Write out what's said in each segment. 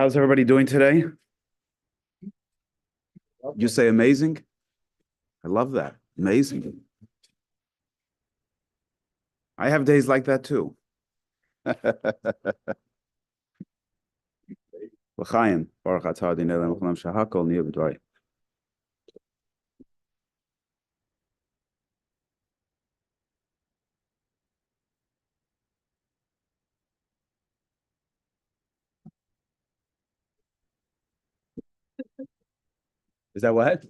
How's everybody doing today? You say amazing? I love that. Amazing. I have days like that too. L'chaim, baruch atah Adonai Eloheinu melech haolam shehakol niyeh b'dvaray. Is that what?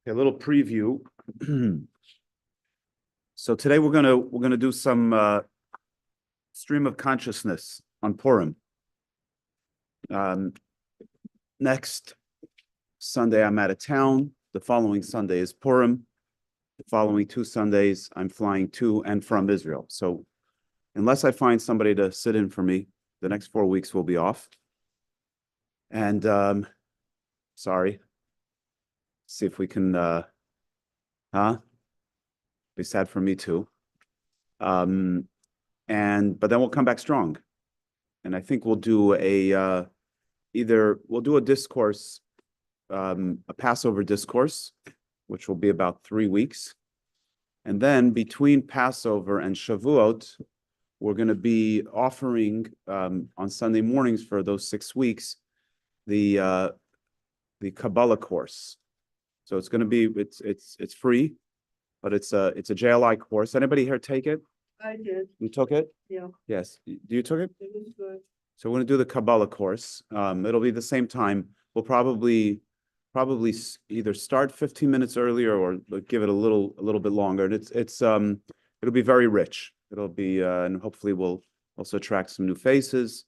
A little preview. So today we're gonna do some stream of consciousness on Purim. Next Sunday I'm out of town. The following Sunday is Purim. The following 2 Sundays I'm flying to and from Israel. So unless I find somebody to sit in for me, the next 4 weeks will be off. And sorry. See if we can be sad for me too. But then we'll come back strong. And I think we'll do a discourse, a Passover discourse, which will be about 3 weeks. And then between Passover and Shavuot, we're going to be offering on Sunday mornings for those 6 weeks the Kaballah course. So it's going to be it's free, but it's a JLI course. Anybody here take it? I did. You took it? Yeah. Yes. You took it? It was good. So we're going to do the Kaballah course. It'll be the same time. We'll probably either start 15 minutes earlier or give it a little bit longer. And it'll be very rich. It'll be and hopefully we'll also attract some new faces.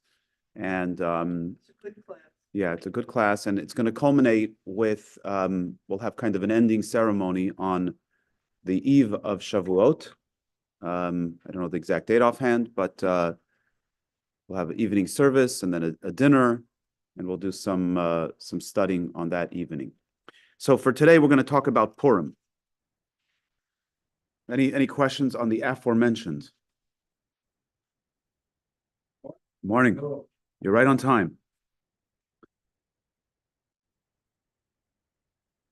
And It's a good class. yeah, it's a good class, and it's going to culminate with we'll have kind of an ending ceremony on the eve of Shavuot. I don't know the exact date offhand, but we'll have an evening service and then a dinner, and we'll do some studying on that evening. So for today, we're going to talk about Purim. Any questions on the aforementioned? Morning. You're right on time.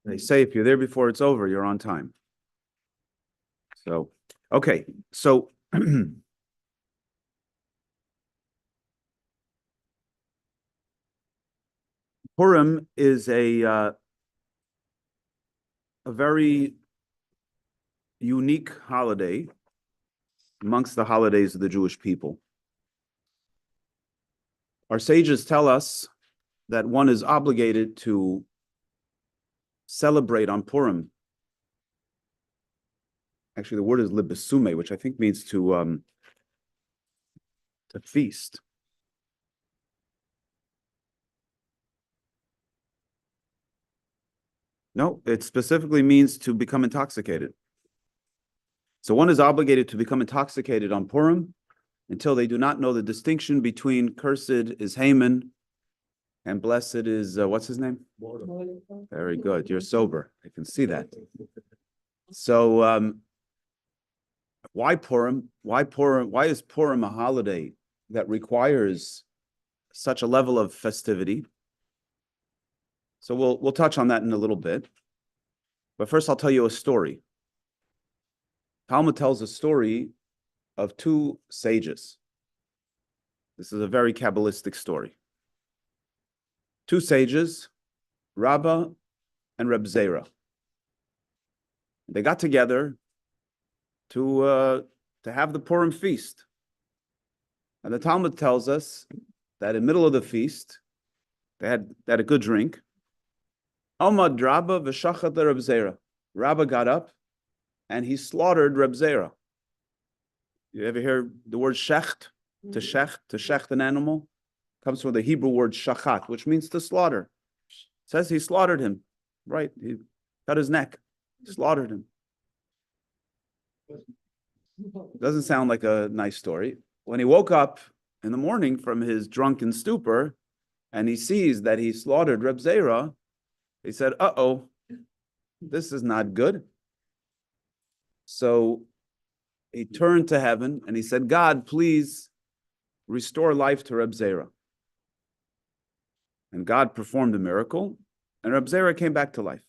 They say if you're there before it's over, you're on time. So, okay. So Purim is a very unique holiday amongst the holidays of the Jewish people. Our sages tell us that one is obligated to celebrate on Purim. Actually, the word is libesume, which I think means to feast. No, it specifically means to become intoxicated. So one is obligated to become intoxicated on Purim until they do not know the distinction between cursed is Haman and blessed is, what's his name? Very good. You're sober. I can see that. So why Purim? Why Purim? Why is Purim a holiday that requires such a level of festivity? So we'll touch on that in a little bit. But first I'll tell you a story. Talmud tells a story of 2 sages. This is a very Kabbalistic story. 2 sages, Rabbah and Reb Zera. They got together to have the Purim feast. And the Talmud tells us that in the middle of the feast, they had a good drink. Amad Rabbah v'shachat Reb Zera. Rabbah got up and he slaughtered Reb Zera. You ever hear the word shecht? To shecht an animal comes from the Hebrew word shachat, which means to slaughter. It says he slaughtered him, right? He cut his neck, slaughtered him. Doesn't sound like a nice story. When he woke up in the morning from his drunken stupor and he sees that he slaughtered Reb Zera, he said, uh-oh, this is not good. So he turned to heaven and he said, God, please restore life to Reb Zera. And God performed a miracle, and Reb Zera came back to life.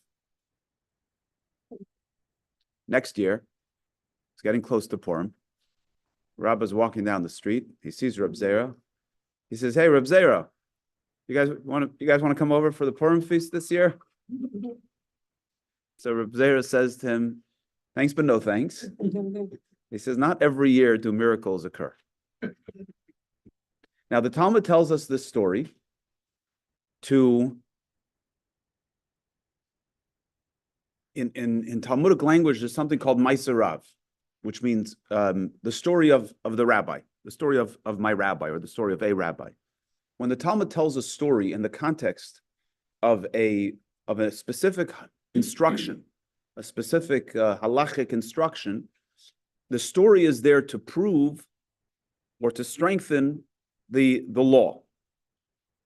Next year, it's getting close to Purim. Rabba's walking down the street. He sees Reb Zera. He says, "Hey, Reb Zera, you guys want to come over for the Purim feast this year?" So Reb Zera says to him, "Thanks, but no thanks." He says, "Not every year do miracles occur." Now, the Talmud tells us this story in Talmudic language, there's something called Ma'aser Rav, which means the story of the rabbi, the story of my rabbi, or the story of a rabbi. When the Talmud tells a story in the context of a specific instruction, a specific halachic instruction, the story is there to prove or to strengthen the law.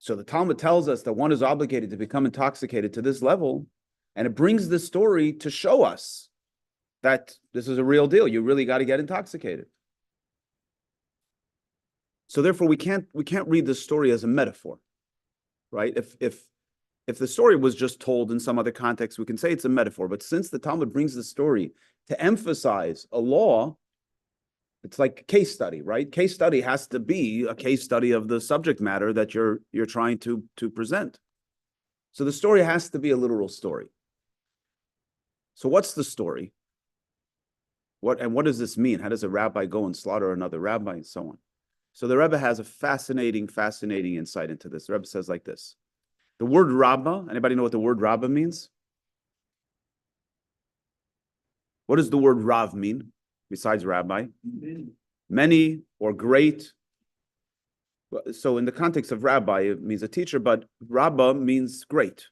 So the Talmud tells us that one is obligated to become intoxicated to this level, and it brings the story to show us that this is a real deal. You really got to get intoxicated. So therefore, we can't read the story as a metaphor, right? If the story was just told in some other context, we can say it's a metaphor. But since the Talmud brings the story to emphasize a law, it's like a case study, right? Case study has to be a case study of the subject matter that you're trying to present. So the story has to be a literal story. So what's the story? What does this mean? How does a rabbi go and slaughter another rabbi and so on? So the Rebbe has a fascinating insight into this. The Rebbe says like this. The word Rabbah, anybody know what the word Rabbah means? What does the word Rav mean besides rabbi? Many or great. So in the context of rabbi, it means a teacher, but Rabbah means great,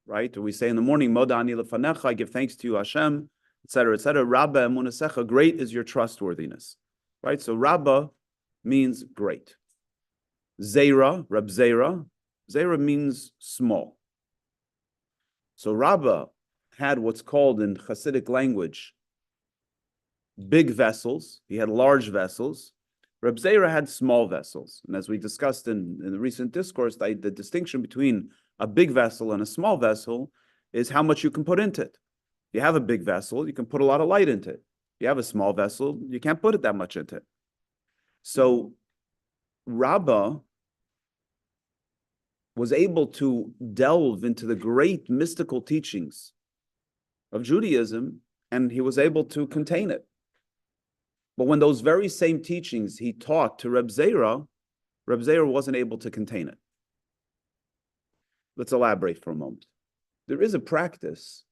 right? We say in the morning, Moda ani lefanecha, I give thanks to you, Hashem, etc., etc. Rabbah emunasecha, great is your trustworthiness, right? So Rabbah means great. Zera, Reb Zera, Zera means small. So Rabbah had what's called in Hasidic language big vessels. He had large vessels. Reb Zera had small vessels. And as we discussed in the recent discourse, the distinction between a big vessel and a small vessel is how much you can put into it. If you have a big vessel, you can put a lot of light into it. If you have a small vessel, you can't put it that much into it. So Rabbah was able to delve into the great mystical teachings of Judaism, and he was able to contain it. But when those very same teachings he taught to Reb Zera wasn't able to contain it. Let's elaborate for a moment. There is a practice,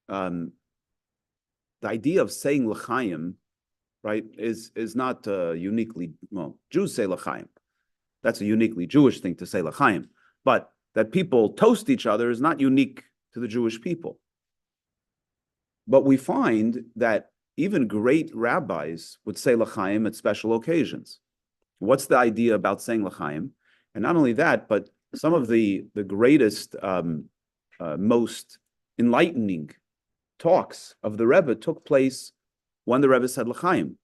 the idea of saying l'chaim, right, is not uniquely, well, Jews say l'chaim. That's a uniquely Jewish thing to say l'chaim. But that people toast each other is not unique to the Jewish people. But we find that even great rabbis would say l'chaim at special occasions. What's the idea about saying l'chaim? And not only that, but some of the greatest, most enlightening talks of the Rebbe took place when the Rebbe said l'chaim.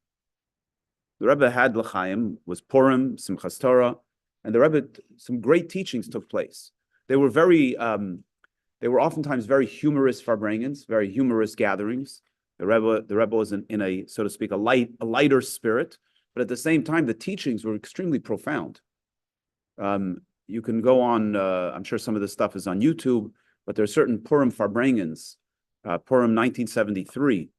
The Rebbe had l'chaim, was Purim, Simchas Torah, and the Rebbe, some great teachings took place. They were oftentimes very humorous farbrengens, very humorous gatherings. The Rebbe was in a, so to speak, a lighter spirit, but at the same time, the teachings were extremely profound. You can go on, I'm sure some of this stuff is on YouTube, but there are certain Purim farbrengens, Purim 1973.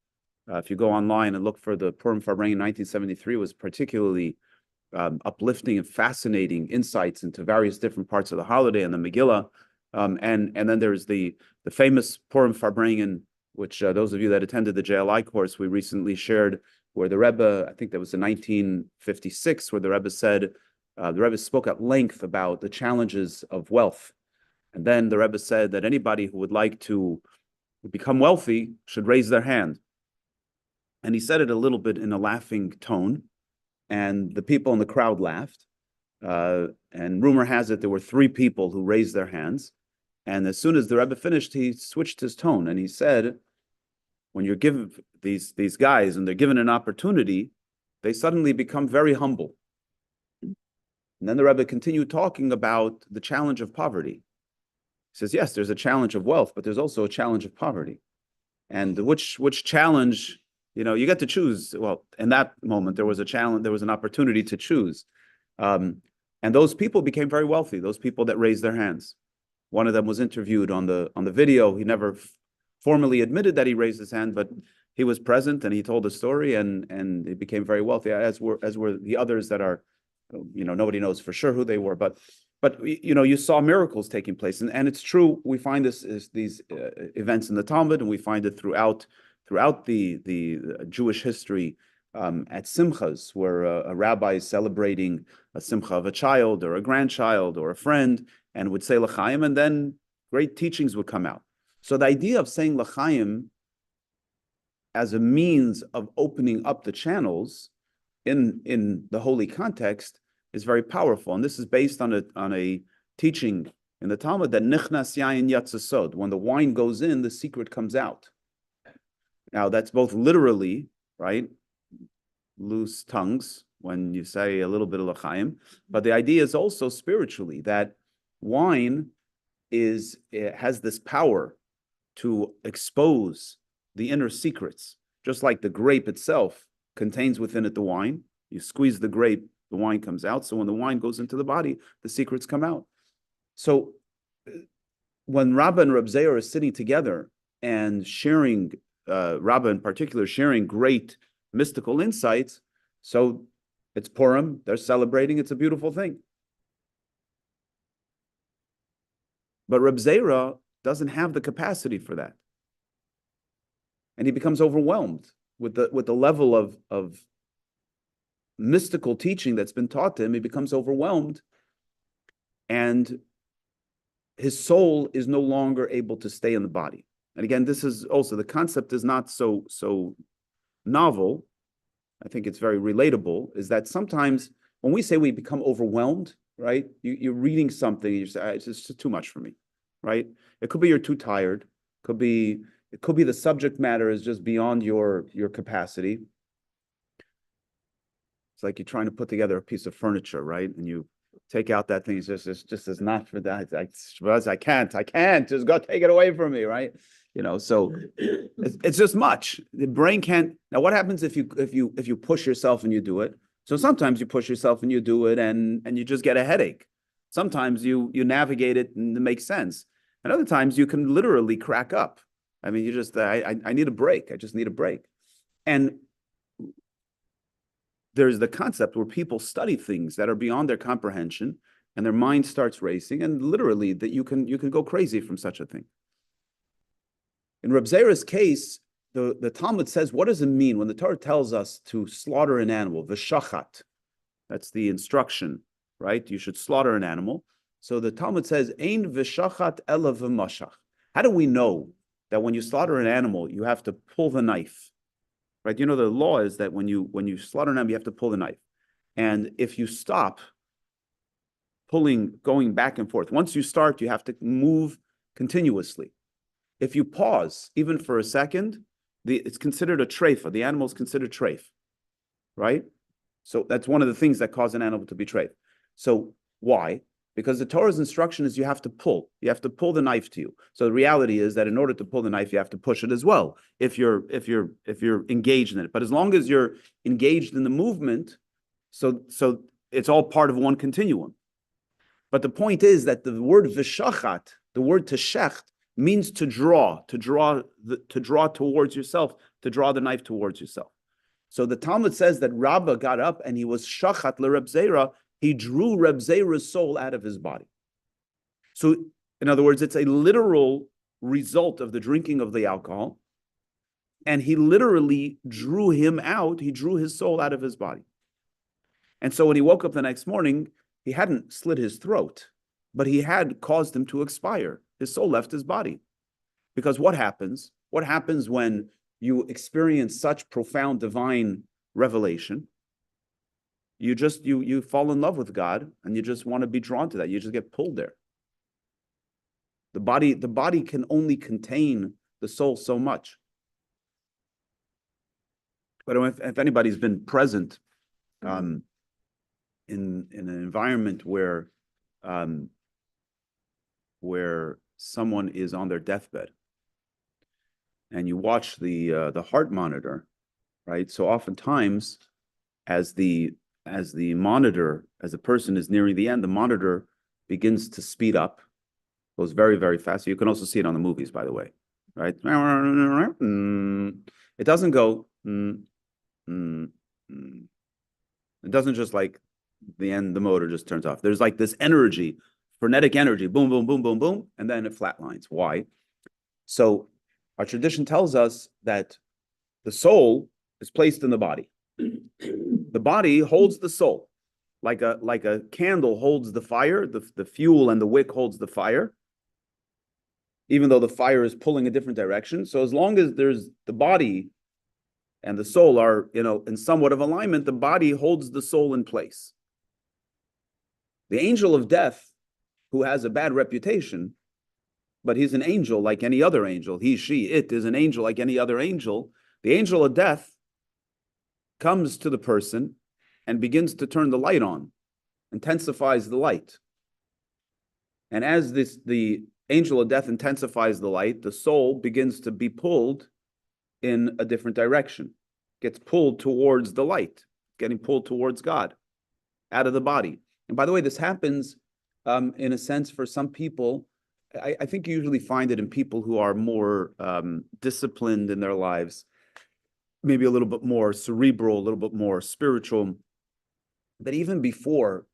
If you go online and look for the Purim farbrengen 1973, was particularly uplifting and fascinating insights into various different parts of the holiday and the Megillah. And then there's the famous Purim farbrengen, which those of you that attended the JLI course, we recently shared where the Rebbe, I think that was in 1956, where the Rebbe said, the Rebbe spoke at length about the challenges of wealth. And then the Rebbe said that anybody who would like to become wealthy should raise their hand. And he said it a little bit in a laughing tone, and the people in the crowd laughed. And rumor has it there were 3 people who raised their hands. And as soon as the Rebbe finished, he switched his tone and he said, when you're given these guys and they're given an opportunity, they suddenly become very humble. And then the Rebbe continued talking about the challenge of poverty. He says, yes, there's a challenge of wealth, but there's also a challenge of poverty. And which challenge, you get to choose. Well, in that moment, there was a challenge, there was an opportunity to choose. And those people became very wealthy, those people that raised their hands. One of them was interviewed on the video. He never formally admitted that he raised his hand, but he was present and he told the story, and he became very wealthy, as were the others that are, nobody knows for sure who they were, but you saw miracles taking place, and it's true. We find these events in the Talmud, and we find it throughout the Jewish history, at simchas, where a rabbi is celebrating a simcha of a child or a grandchild or a friend, and would say l'chaim, and then great teachings would come out. So the idea of saying l'chaim as a means of opening up the channels in the holy context is very powerful, and this is based on a teaching in the Talmud that nichnas yayin yatsa sod. When the wine goes in, the secret comes out. Now that's both literally, right, loose tongues when you say a little bit of l'chaim, but the idea is also spiritually that wine has this power to expose the inner secrets, just like the grape itself contains within it the wine. You squeeze the grape, the wine comes out. So when the wine goes into the body, the secrets come out. So when Rabbah and Reb Zeir are sitting together and sharing, Rabbah in particular, sharing great mystical insights, so it's Purim, they're celebrating, it's a beautiful thing. But Reb Zeir doesn't have the capacity for that. And he becomes overwhelmed with the level of mystical teaching that's been taught to him. He becomes overwhelmed, and his soul is no longer able to stay in the body. And again, this is also, the concept is not so novel. I think it's very relatable, is that sometimes when we say we become overwhelmed, right? You're reading something, you say, it's just too much for me, right? It could be you're too tired. It could be the subject matter is just beyond your capacity. It's like you're trying to put together a piece of furniture, right? And you take out that thing, it's just as not for that. I can't, just go take it away from me, right? So it's just much. The brain can't. Now, what happens if you push yourself and you do it? So sometimes you push yourself and you do it, and you just get a headache. Sometimes you navigate it and it makes sense. And other times you can literally crack up. I mean, I need a break. I just need a break. And there's the concept where people study things that are beyond their comprehension, and their mind starts racing, and literally that you can go crazy from such a thing. In Reb Zeir's case, the Talmud says, what does it mean when the Torah tells us to slaughter an animal? V'shachat. That's the instruction, right? You should slaughter an animal. So the Talmud says, Ein v'shachat ela v'mashach. How do we know that when you slaughter an animal, you have to pull the knife? Right? The law is that when you slaughter an animal, you have to pull the knife. And if you stop going back and forth, once you start, you have to move continuously. If you pause, even for a second, it's considered a treifa. The animal is considered treif, right? So that's one of the things that cause an animal to be treif. So why? Because the Torah's instruction is you have to pull. You have to pull the knife to you. So the reality is that in order to pull the knife, you have to push it as well, if you're engaged in it. But as long as you're engaged in the movement, so it's all part of one continuum. But the point is that the word v'shachat, the word teshecht, means to draw towards yourself, to draw the knife towards yourself. So the Talmud says that Rabbah got up and he was shachat leReb Zeir. He drew Reb Zeir's soul out of his body. So, in other words, it's a literal result of the drinking of the alcohol. and he literally drew him out. He drew his soul out of his body. And so when he woke up the next morning, he hadn't slit his throat, but he had caused him to expire. His soul left his body. Because what happens? What happens when you experience such profound divine revelation? You fall in love with God, and you just want to be drawn to that. You just get pulled there. The body can only contain the soul so much. But if anybody's been present in an environment where someone is on their deathbed, and you watch the heart monitor, right? So oftentimes, as the person is nearing the end, the monitor begins to speed up, goes very, very fast. So you can also see it on the movies, by the way, right? It doesn't go. It doesn't just like the end, the motor just turns off. There's like this energy, frenetic energy, boom, boom, boom, boom, boom, and then it flatlines. Why? So our tradition tells us that the soul is placed in the body. The body holds the soul, like a candle holds the fire, the fuel and the wick holds the fire, even though the fire is pulling a different direction. So as long as there's the body and the soul are, in somewhat of alignment, the body holds the soul in place. The angel of death, who has a bad reputation, but he's an angel like any other angel. He, she, it is an angel like any other angel. The angel of death comes to the person and begins to turn the light on, intensifies the light. And as the angel of death intensifies the light, the soul begins to be pulled in a different direction, gets pulled towards the light, getting pulled towards God, out of the body. And by the way, this happens in a sense for some people. I think you usually find it in people who are more disciplined in their lives, maybe a little bit more cerebral, a little bit more spiritual. But even before,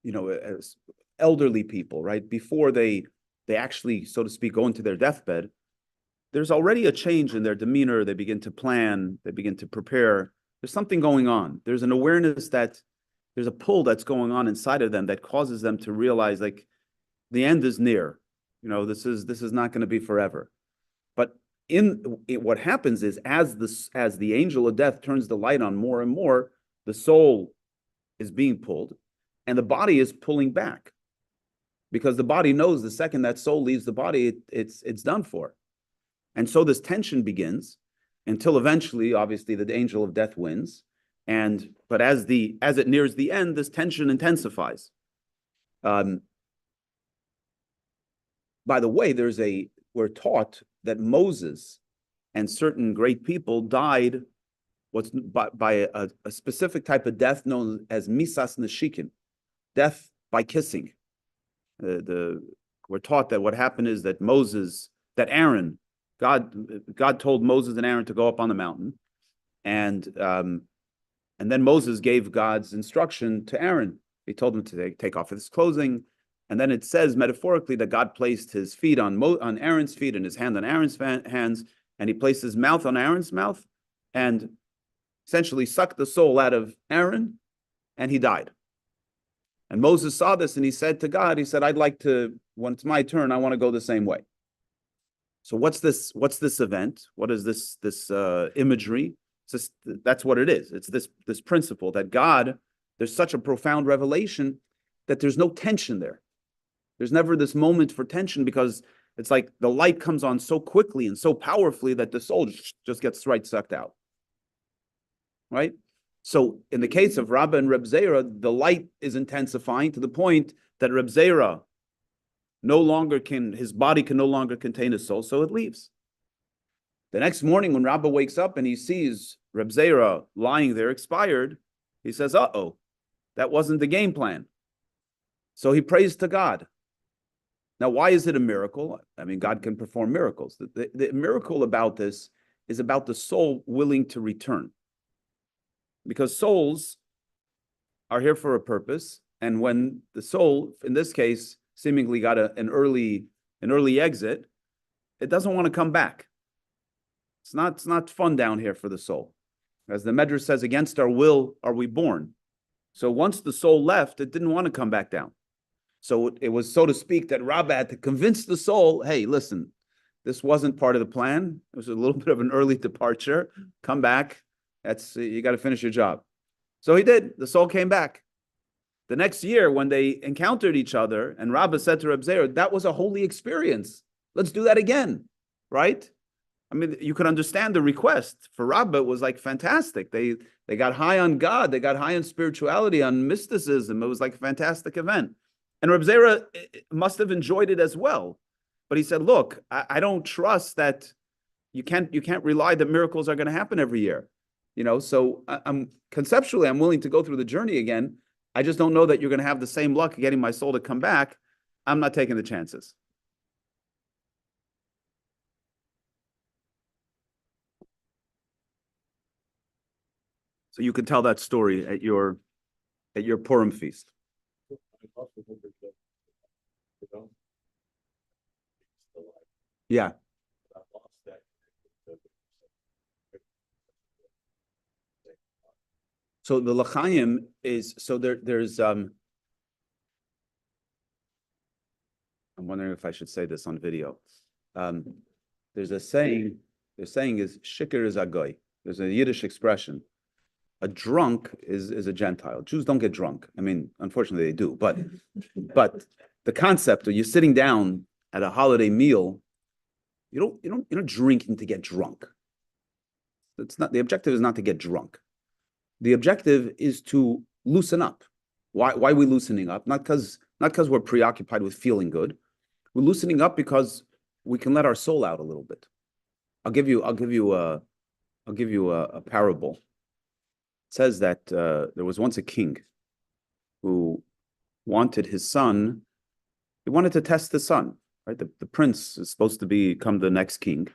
as elderly people, right, before they actually, so to speak, go into their deathbed, there's already a change in their demeanor. They begin to plan, they begin to prepare. There's something going on. There's an awareness that there's a pull that's going on inside of them that causes them to realize, like, the end is near. This is not going to be forever. But what happens is, as the angel of death turns the light on more and more, the soul is being pulled, and the body is pulling back, because the body knows the second that soul leaves the body, it's done for. And so this tension begins until eventually, obviously, the angel of death wins. But as it nears the end, this tension intensifies. By the way, we're taught that Moses and certain great people died by a specific type of death known as misas neshikin, death by kissing. We're taught that what happened is that Aaron, God told Moses and Aaron to go up on the mountain, and then Moses gave God's instruction to Aaron. He told him to take off his clothing. And then it says metaphorically that God placed his feet on Aaron's feet and his hand on Aaron's hands, and he placed his mouth on Aaron's mouth and essentially sucked the soul out of Aaron, and he died. And Moses saw this, and he said to God, I'd like to, when it's my turn, I want to go the same way. So what's this event? What is this imagery? That's what it is. It's this principle that God, there's such a profound revelation that there's no tension there. There's never this moment for tension, because it's like the light comes on so quickly and so powerfully that the soul just gets sucked out. Right? So in the case of Rabbah and Reb Zera, the light is intensifying to the point that Reb Zera his body can no longer contain his soul, so it leaves. The next morning, when Rabbah wakes up and he sees Reb Zera lying there expired, he says, uh-oh, that wasn't the game plan. So he prays to God. Now, why is it a miracle? I mean, God can perform miracles. The miracle about this is about the soul willing to return. Because souls are here for a purpose, and when the soul, in this case, seemingly got an early exit, it doesn't want to come back. It's not fun down here for the soul. As the Medrash says, against our will are we born. So once the soul left, it didn't want to come back down. So it was, so to speak, that Rabbah had to convince the soul, hey, listen, this wasn't part of the plan. It was a little bit of an early departure. Come back. You got to finish your job. So he did. The soul came back. The next year, when they encountered each other, and Rabbah said to Reb Zera, that was a holy experience. Let's do that again, right? I mean, you could understand the request. For Rabbah, it was like fantastic. They got high on God. They got high on spirituality, on mysticism. It was like a fantastic event. And Reb Zera must have enjoyed it as well. But he said, look, I don't trust that you can't rely that miracles are going to happen every year. So I'm conceptually, I'm willing to go through the journey again. I just don't know that you're going to have the same luck getting my soul to come back. I'm not taking the chances. So you can tell that story at your Purim feast. Yeah. So the L'chaim is, so there's I'm wondering if I should say this on video. There's a saying, the saying is shikr is a goy. There's a Yiddish expression. A drunk is a Gentile. Jews don't get drunk. I mean, unfortunately they do, but the concept of you're sitting down at a holiday meal, you're not drinking to get drunk. It's not, the objective is not to get drunk. The objective is to loosen up. Why are we loosening up? Not because we're preoccupied with feeling good. We're loosening up because we can let our soul out a little bit. I'll give you a parable. It says that there was once a king who wanted his son. He wanted to test the son, right? The prince is supposed to become the next king,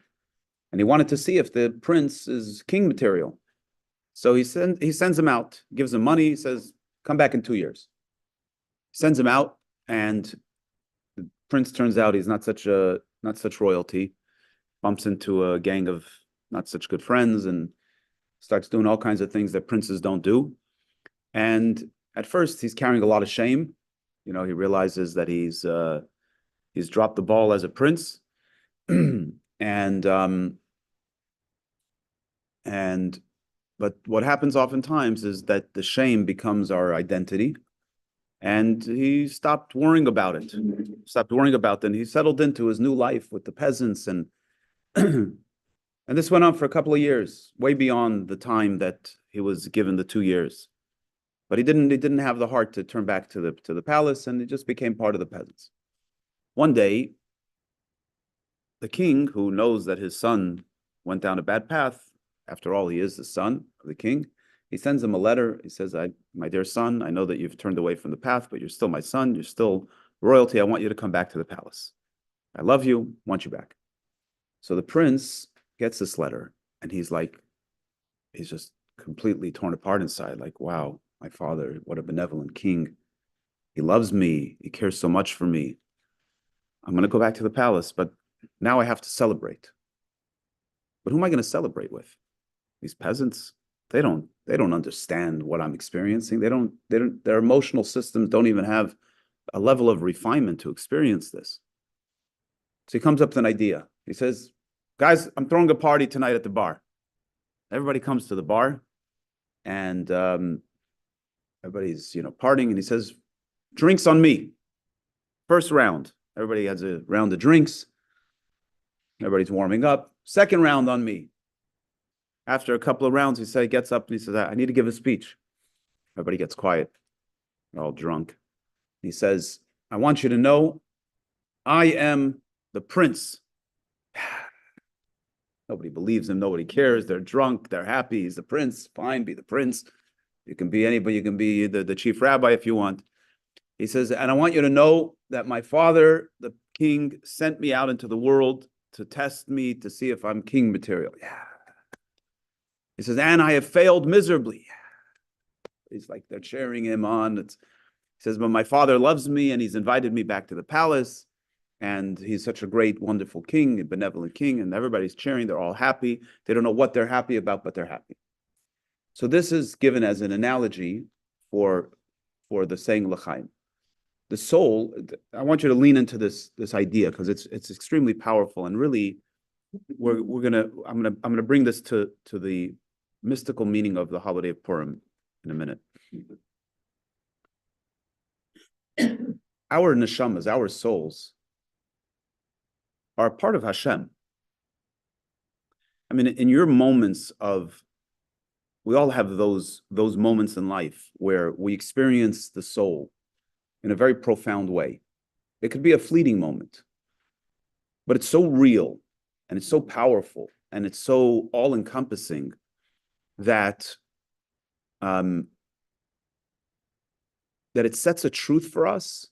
and he wanted to see if the prince is king material. So he sends him out, gives him money, he says, come back in 2 years. Sends him out, and the prince turns out he's not such royalty, bumps into a gang of not such good friends, and starts doing all kinds of things that princes don't do. And at first, he's carrying a lot of shame. He realizes that he's dropped the ball as a prince, but what happens oftentimes is that the shame becomes our identity, and he stopped worrying about it. And he settled into his new life with the peasants, and and this went on for a couple of years, way beyond the time that he was given the 2 years. But he didn't have the heart to turn back to the palace, and he just became part of the peasants. One day, the king, who knows that his son went down a bad path, after all, he is the son of the king, he sends him a letter. He says, my dear son, I know that you've turned away from the path, but you're still my son. You're still royalty. I want you to come back to the palace. I love you, want you back. So the prince gets this letter, and he's just completely torn apart inside. Like, wow, my father, what a benevolent king. He loves me. He cares so much for me. I'm going to go back to the palace, but now I have to celebrate. But who am I going to celebrate with? These peasants, they don't understand what I'm experiencing. Their emotional systems don't even have a level of refinement to experience this. So he comes up with an idea. He says, guys, I'm throwing a party tonight at the bar. Everybody comes to the bar, and everybody's partying, and he says, drinks on me. First round, everybody has a round of drinks. Everybody's warming up. Second round on me. After a couple of rounds, he gets up and he says, I need to give a speech. Everybody gets quiet. They're all drunk. He says, I want you to know I am the prince. Nobody believes him. Nobody cares. They're drunk. They're happy. He's the prince. Fine, be the prince. You can be anybody. You can be the chief rabbi if you want. He says, and I want you to know that my father, the king, sent me out into the world to test me to see if I'm king material. Yeah. He says, and I have failed miserably. He's like, they're cheering him on. He says, but my father loves me, and he's invited me back to the palace. and he's such a great, wonderful king, a benevolent king, and everybody's cheering. They're all happy. They don't know what they're happy about, but they're happy. So this is given as an analogy for the saying l'chaim. The soul. I want you to lean into this idea because it's extremely powerful, and really, I'm gonna bring this to the mystical meaning of the holiday of Purim in a minute. Our neshamas, our souls, are part of Hashem. I mean, in your moments of, we all have those moments in life where we experience the soul in a very profound way. It could be a fleeting moment, but it's so real and it's so powerful and it's so all-encompassing that that it sets a truth for us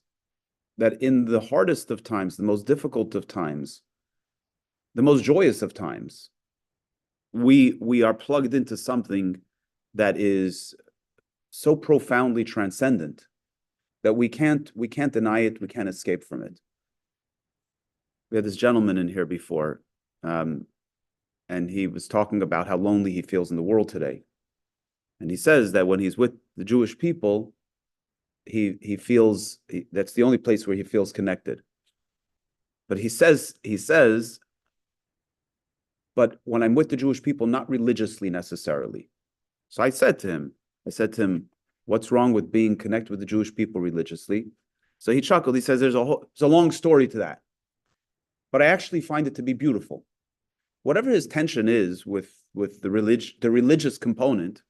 that in the hardest of times, the most difficult of times, the most joyous of times, we are plugged into something that is so profoundly transcendent that we can't deny it, we can't escape from it. We had this gentleman in here before, and he was talking about how lonely he feels in the world today. And he says that when he's with the Jewish people, he feels that's the only place where he feels connected. But he says, but when I'm with the Jewish people, not religiously necessarily. So I said to him, what's wrong with being connected with the Jewish people religiously? So he chuckled. He says, there's a long story to that. But I actually find it to be beautiful. Whatever his tension is with the religious component,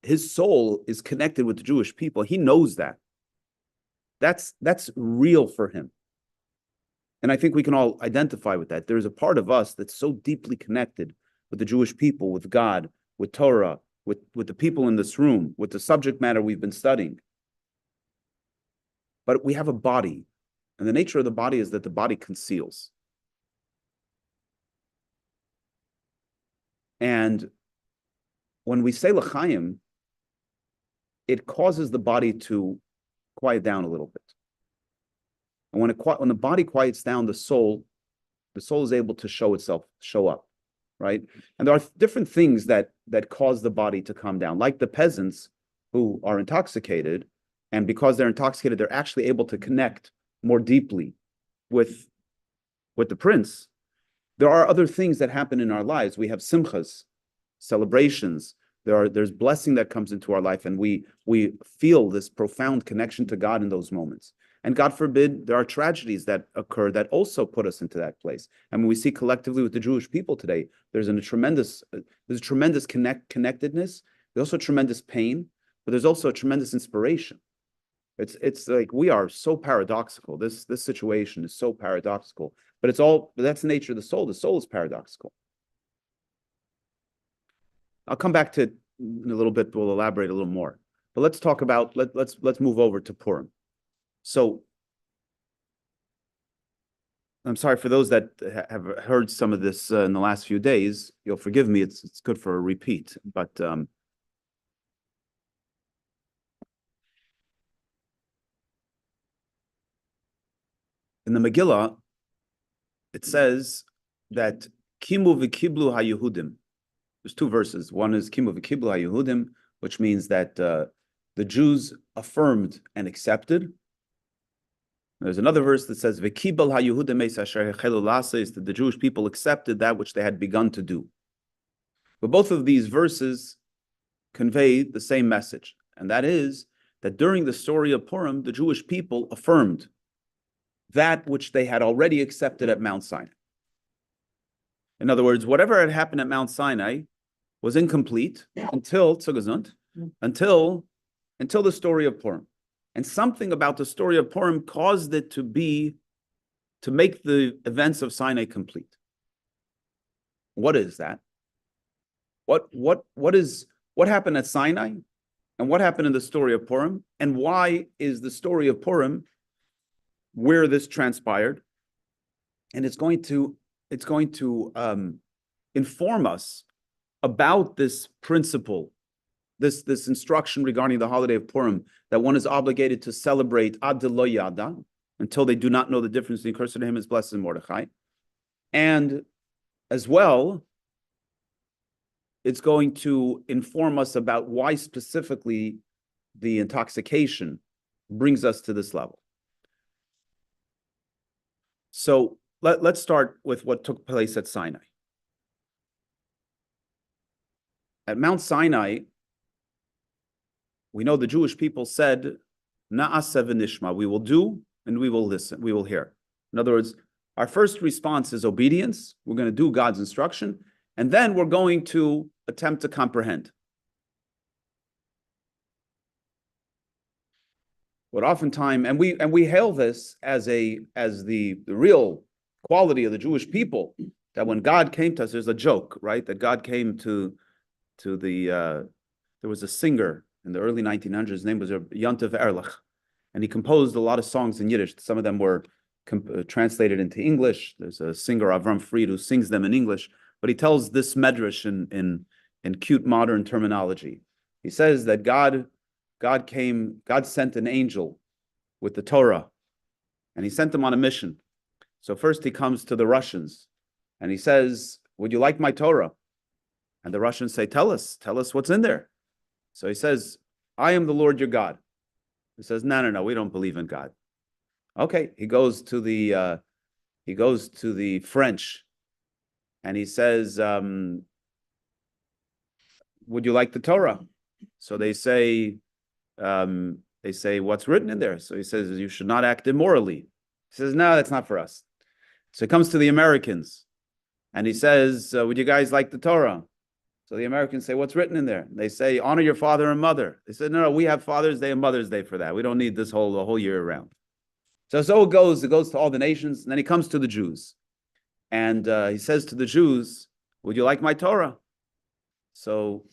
his soul is connected with the Jewish people. He knows that. That's real for him. And I think we can all identify with that. There's a part of us that's so deeply connected with the Jewish people, with God, with Torah, with the people in this room, with the subject matter we've been studying. But we have a body, and the nature of the body is that the body conceals. And when we say l'chaim, it causes the body to quiet down a little bit. And when the body quiets down, the soul is able to show up, right? And there are different things that cause the body to calm down, like the peasants who are intoxicated, and because they're intoxicated, they're actually able to connect more deeply with the prince. There are other things that happen in our lives. We have simchas, celebrations. There's blessing that comes into our life, and we feel this profound connection to God in those moments. And God forbid, there are tragedies that occur that also put us into that place. And when we see collectively with the Jewish people today, there's a tremendous connectedness. There's also tremendous pain, but there's also a tremendous inspiration. It's like we are so paradoxical. This situation is so paradoxical, but that's the nature of the soul. The soul is paradoxical. I'll come back to it in a little bit. We'll elaborate a little more. But let's talk about let's move over to Purim. So I'm sorry for those that have heard some of this in the last few days. You'll forgive me. It's good for a repeat. But in the Megillah, it says that Kimu v'kiblu haYehudim. There's two verses. One is Kimu v'kiblu haYehudim, which means that the Jews affirmed and accepted. There's another verse that says v'kibel haYehudim es asher hechelu la'aseh, is that the Jewish people accepted that which they had begun to do. But both of these verses convey the same message, and that is that during the story of Purim, the Jewish people affirmed that which they had already accepted at Mount Sinai. In other words, whatever had happened at Mount Sinai was incomplete until the story of Purim. And something about the story of Purim caused it to make the events of Sinai complete. What is that? What happened at Sinai, and what happened in the story of Purim, and why is the story of Purim where this transpired? And it's going to inform us about this principle, this instruction regarding the holiday of Purim, that one is obligated to celebrate ad lo yada, until they do not know the difference between cursed and Haman is blessed and Mordechai. And as well, it's going to inform us about why specifically the intoxication brings us to this level. So let's start with what took place at Sinai. At Mount Sinai, we know the Jewish people said, Na'aseh v'nishma, we will do and we will listen, we will hear. In other words, our first response is obedience. We're going to do God's instruction, and then we're going to attempt to comprehend. What oftentimes, and we hail this as the real quality of the Jewish people, that when God came to us, there's a joke, right? That God came to there was a singer in the early 1900s, his name was Yontif Erlich, and he composed a lot of songs in Yiddish. Some of them were translated into English. There's a singer, Avram Fried, who sings them in English, but he tells this medrash in cute modern terminology. He says that God sent an angel with the Torah, and he sent them on a mission. So first he comes to the Russians, and he says, would you like my Torah? And the Russians say, tell us what's in there. So he says, I am the Lord your God. He says, no, we don't believe in God. Okay, he goes to the French, and he says, would you like the Torah? So they say, what's written in there? So he says, you should not act immorally. He says, no, that's not for us. So he comes to the Americans, and he says, would you guys like the Torah? So the Americans say, what's written in there? They say, honor your father and mother. They said, no, we have Father's Day and Mother's Day for that. We don't need this the whole year around. So it goes to all the nations, and then he comes to the Jews. And he says to the Jews, would you like my Torah? So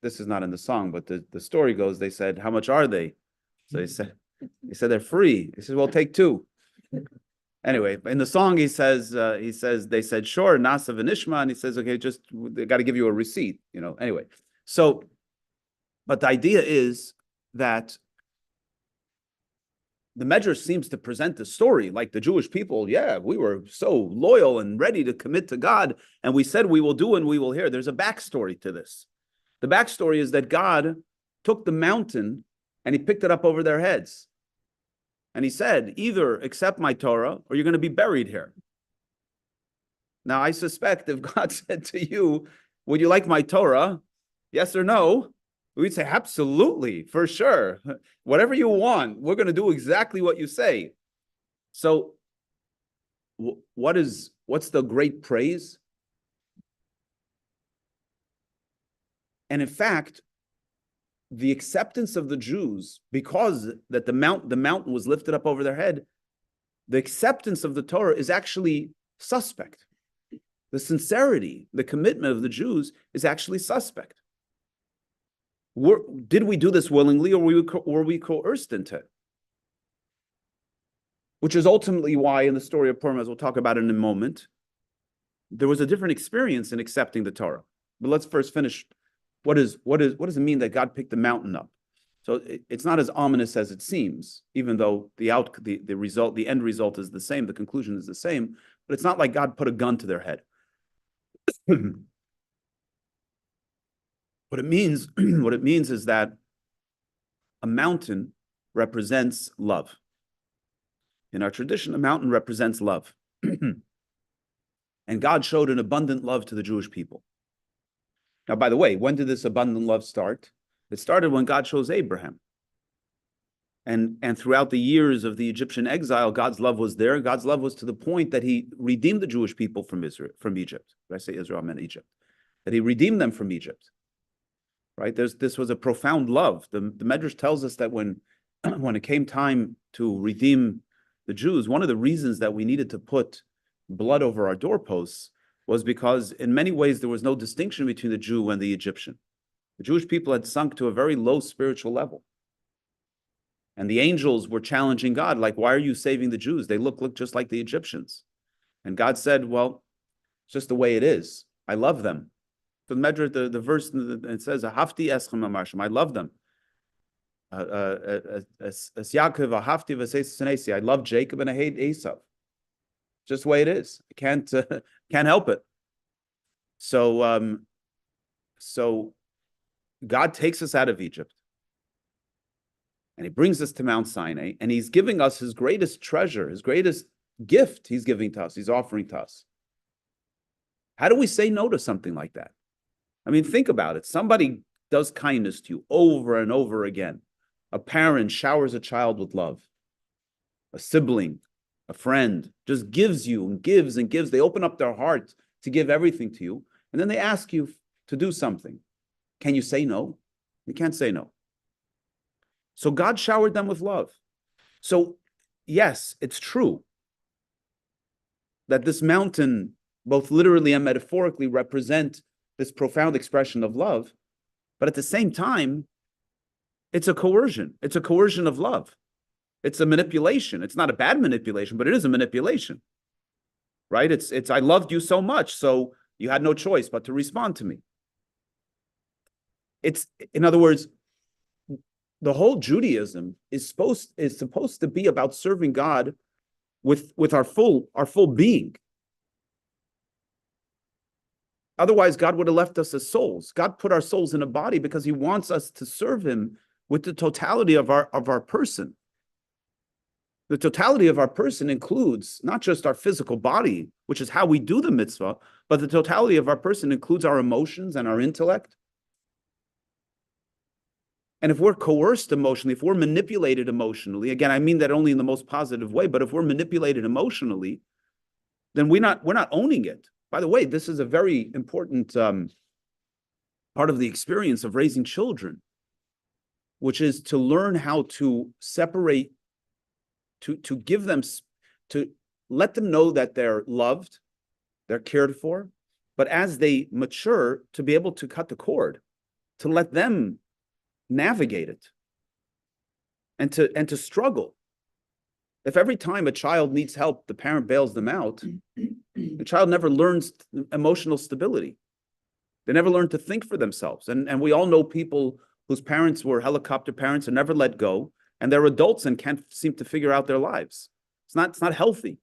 this is not in the song, but the story goes, they said, how much are they? So he said they're free. He said, well, take two. Anyway, in the song, they said, sure, Nasa v'nishma, and he says, okay, they got to give you a receipt, anyway. So, but the idea is that the Medrash seems to present the story like the Jewish people, we were so loyal and ready to commit to God, and we said we will do and we will hear. There's a backstory to this. The backstory is that God took the mountain and he picked it up over their heads. And he said, either accept my Torah or you're going to be buried here. Now, I suspect if God said to you, would you like my Torah? Yes or no? We'd say, absolutely, for sure. Whatever you want, we're going to do exactly what you say. So what's the great praise? And in fact, the acceptance of the Jews, because that the mountain was lifted up over their head, the acceptance of the Torah is actually suspect. The sincerity, the commitment of the Jews is actually suspect. Did we do this willingly, or were we coerced into it? Which is ultimately why in the story of Purim, as we'll talk about in a moment, there was a different experience in accepting the Torah. But let's first finish. What does it mean that God picked the mountain up? So it's not as ominous as it seems, even though the end result is the same, the conclusion is the same, but it's not like God put a gun to their head. What it means is that a mountain represents love. In our tradition, a mountain represents love. And God showed an abundant love to the Jewish people. Now, by the way, when did this abundant love start? It started when God chose Abraham. And throughout the years of the Egyptian exile, God's love was there. God's love was to the point that he redeemed the Jewish people from Egypt. Did I say Israel? I meant Egypt. That he redeemed them from Egypt. Right? This was a profound love. The Medrash tells us that when it came time to redeem the Jews, one of the reasons that we needed to put blood over our doorposts was because in many ways there was no distinction between the Jew and the Egyptian. The Jewish people had sunk to a very low spiritual level. And the angels were challenging God, like, why are you saving the Jews? They look just like the Egyptians. And God said, well, it's just the way it is. I love them. The Medrash, the verse, it says, Hafti eschem amarshim, I love them. Yaakov, ahavti v'seis tzanesi. I love Jacob and I hate Esau. Just the way it is. I can't help it. So God takes us out of Egypt and he brings us to Mount Sinai, and he's giving us his greatest treasure, his greatest gift he's giving to us, he's offering to us. How do we say no to something like that? I mean, think about it. Somebody does kindness to you over and over again. A parent showers a child with love. A sibling, a friend just gives you and gives and gives. They open up their heart to give everything to you, and then they ask you to do something. Can you say no? You can't say no. So God showered them with love. So yes, it's true that this mountain, both literally and metaphorically, represent this profound expression of love. But at the same time, it's a coercion. It's a coercion of love. It's a manipulation. It's not a bad manipulation, but it is a manipulation, right? It's I loved you so much, so you had no choice but to respond to me. It's, in other words, the whole Judaism is supposed to be about serving God with our full being. Otherwise, God would have left us as souls. God put our souls in a body because he wants us to serve him with the totality of our person. The totality of our person includes not just our physical body, which is how we do the mitzvah, but the totality of our person includes our emotions and our intellect. And if we're coerced emotionally, if we're manipulated emotionally, again, I mean that only in the most positive way, but if we're manipulated emotionally, then we're not owning it. By the way, this is a very important part of the experience of raising children, which is to learn how to separate, to give them, to let them know that they're loved, they're cared for, but as they mature, to be able to cut the cord, to let them navigate it and to struggle. If every time a child needs help, the parent bails them out, the child never learns emotional stability. They never learn to think for themselves. And we all know people whose parents were helicopter parents and never let go, and they're adults and can't seem to figure out their lives. It's not healthy.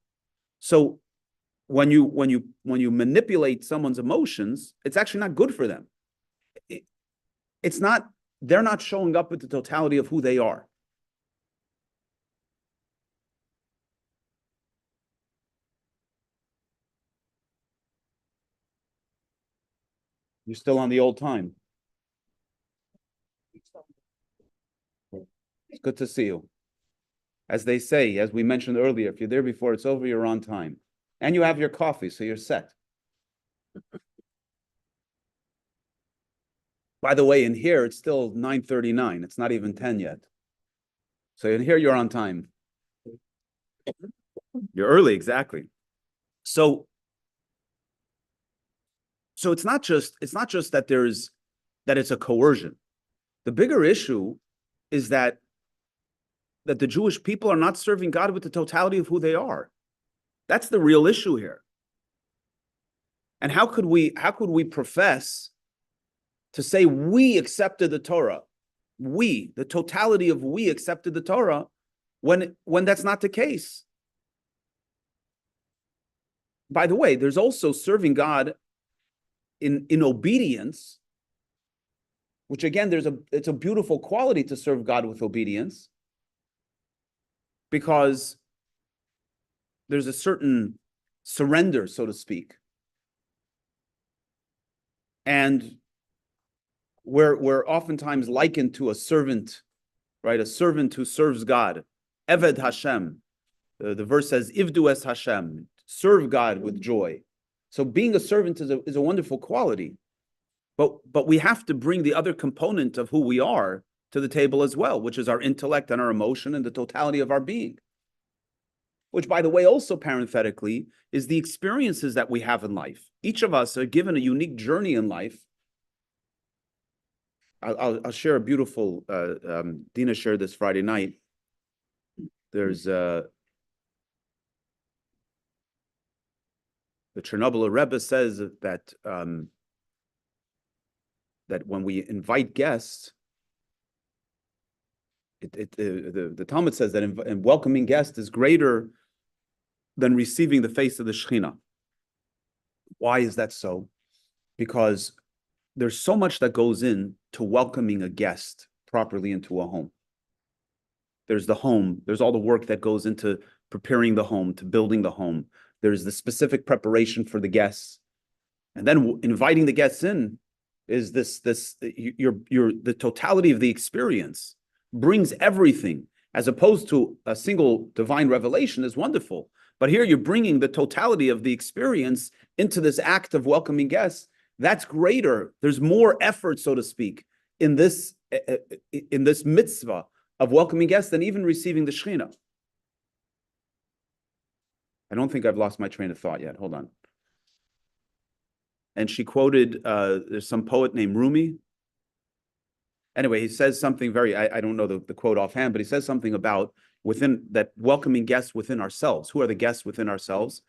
So when you manipulate someone's emotions, it's actually not good for them. They're not showing up with the totality of who they are. You're still on the old time. It's good to see you. As they say, as we mentioned earlier, if you're there before it's over, you're on time. And you have your coffee, so you're set. By the way, in here, it's still 9:39. It's not even 10 yet. So in here, you're on time. You're early, exactly. So it's not just that it's a coercion. The bigger issue is that the Jewish people are not serving God with the totality of who they are. That's the real issue here. And how could we profess to say we accepted the Torah, the totality of we accepted the Torah, when that's not the case? By the way, there's also serving God in obedience, which again, it's a beautiful quality to serve God with obedience, because there's a certain surrender, so to speak. And we're oftentimes likened to a servant, right? A servant who serves God. Eved Hashem. The verse says, Ivdu es Hashem. Serve God with joy. So being a servant is a wonderful quality. But we have to bring the other component of who we are to the table as well, which is our intellect and our emotion and the totality of our being. Which, by the way, also parenthetically, is the experiences that we have in life. Each of us are given a unique journey in life. I'll share a beautiful, Dina shared this Friday night. There's the Chernobyl Rebbe says that that when we invite guests, The Talmud says that in welcoming guests is greater than receiving the face of the Shekhinah. Why is that so? Because there's so much that goes in to welcoming a guest properly into a home. There's the home. There's all the work that goes into preparing the home, to building the home. There's the specific preparation for the guests. And then inviting the guests in is the totality of the experience brings everything, as opposed to a single divine revelation is wonderful. But here you're bringing the totality of the experience into this act of welcoming guests. That's greater. There's more effort, so to speak, in this mitzvah of welcoming guests than even receiving the Shekhinah. I don't think I've lost my train of thought yet. Hold on. And she quoted, there's some poet named Rumi. Anyway, he says something I don't know the quote offhand, but he says something about within that welcoming guests within ourselves. Who are the guests within ourselves?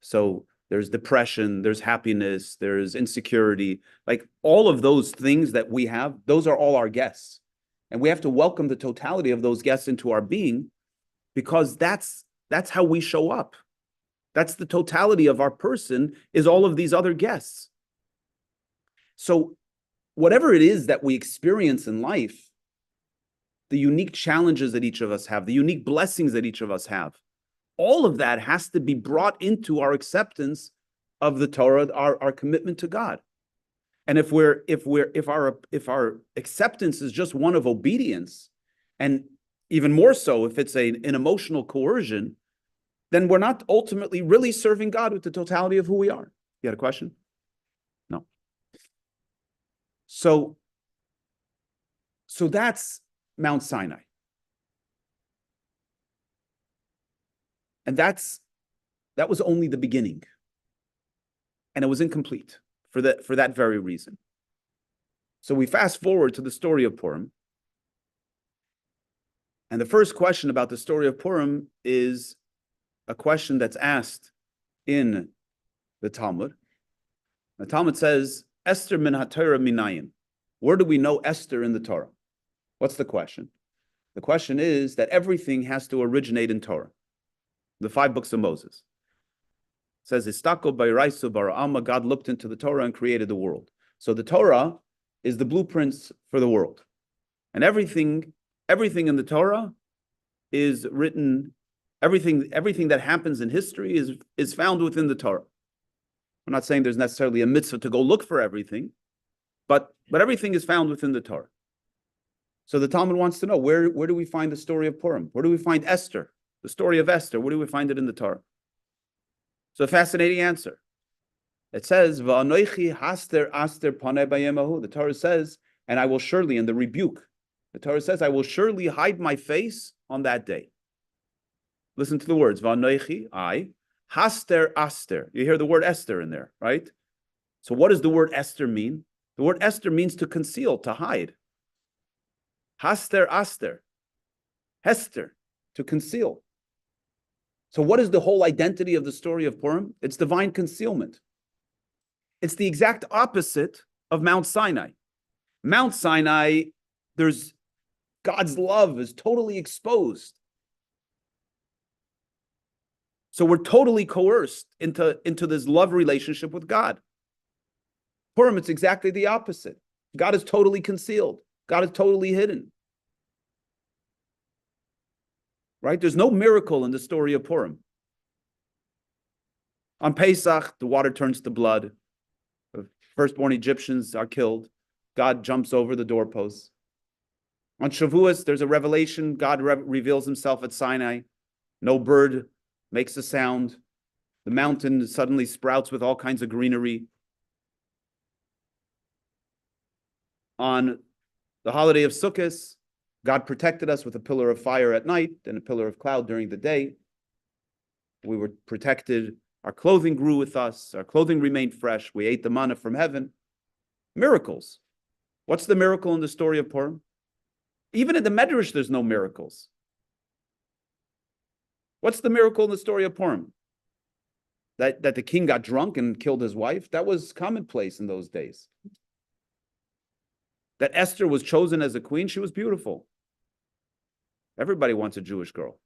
So there's depression, there's happiness, there's insecurity, like all of those things that we have, those are all our guests. And we have to welcome the totality of those guests into our being, because that's how we show up. That's the totality of our person, is all of these other guests. So whatever it is that we experience in life, the unique challenges that each of us have, the unique blessings that each of us have, all of that has to be brought into our acceptance of the Torah, our commitment to God. And if our acceptance is just one of obedience, and even more so if it's an emotional coercion, then we're not ultimately really serving God with the totality of who we are. You had a question? No. So that's Mount Sinai. And that was only the beginning. And it was incomplete for that very reason. So we fast forward to the story of Purim. And the first question about the story of Purim is a question that's asked in the Talmud. The Talmud says, Esther min ha-Torah minayin. Where do we know Esther in the Torah? What's the question? The question is that everything has to originate in Torah. The 5 books of Moses. It says, Istako b'Yoraisu bara alma, God looked into the Torah and created the world. So the Torah is the blueprints for the world. And everything in the Torah is written, everything that happens in history is found within the Torah. I'm not saying there's necessarily a mitzvah to go look for everything, but everything is found within the Torah. So the Talmud wants to know, where do we find the story of Purim? Where do we find Esther? The story of Esther, where do we find it in the Torah? So a fascinating answer. It says, V'anoichi haster aster panei bayemahu. The Torah says, and I will surely, in the rebuke, the Torah says, I will surely hide my face on that day. Listen to the words, V'anoichi, I, haster aster. You hear the word Esther in there, right? So what does the word Esther mean? The word Esther means to conceal, to hide. Haster aster. Hester, to conceal. So what is the whole identity of the story of Purim? It's divine concealment. It's the exact opposite of Mount Sinai. Mount Sinai, there's God's love is totally exposed. So we're totally coerced into this love relationship with God. Purim, it's exactly the opposite. God is totally concealed. God is totally hidden. Right? There's no miracle in the story of Purim. On Pesach, the water turns to blood. The firstborn Egyptians are killed. God jumps over the doorposts. On Shavuos, there's a revelation. God reveals himself at Sinai. No bird makes a sound. The mountain suddenly sprouts with all kinds of greenery. On the holiday of Sukkot, God protected us with a pillar of fire at night and a pillar of cloud during the day. We were protected. Our clothing grew with us. Our clothing remained fresh. We ate the manna from heaven. Miracles. What's the miracle in the story of Purim? Even in the Medrash, there's no miracles. What's the miracle in the story of Purim? That the king got drunk and killed his wife? That was commonplace in those days. That Esther was chosen as a queen? She was beautiful. Everybody wants a Jewish girl.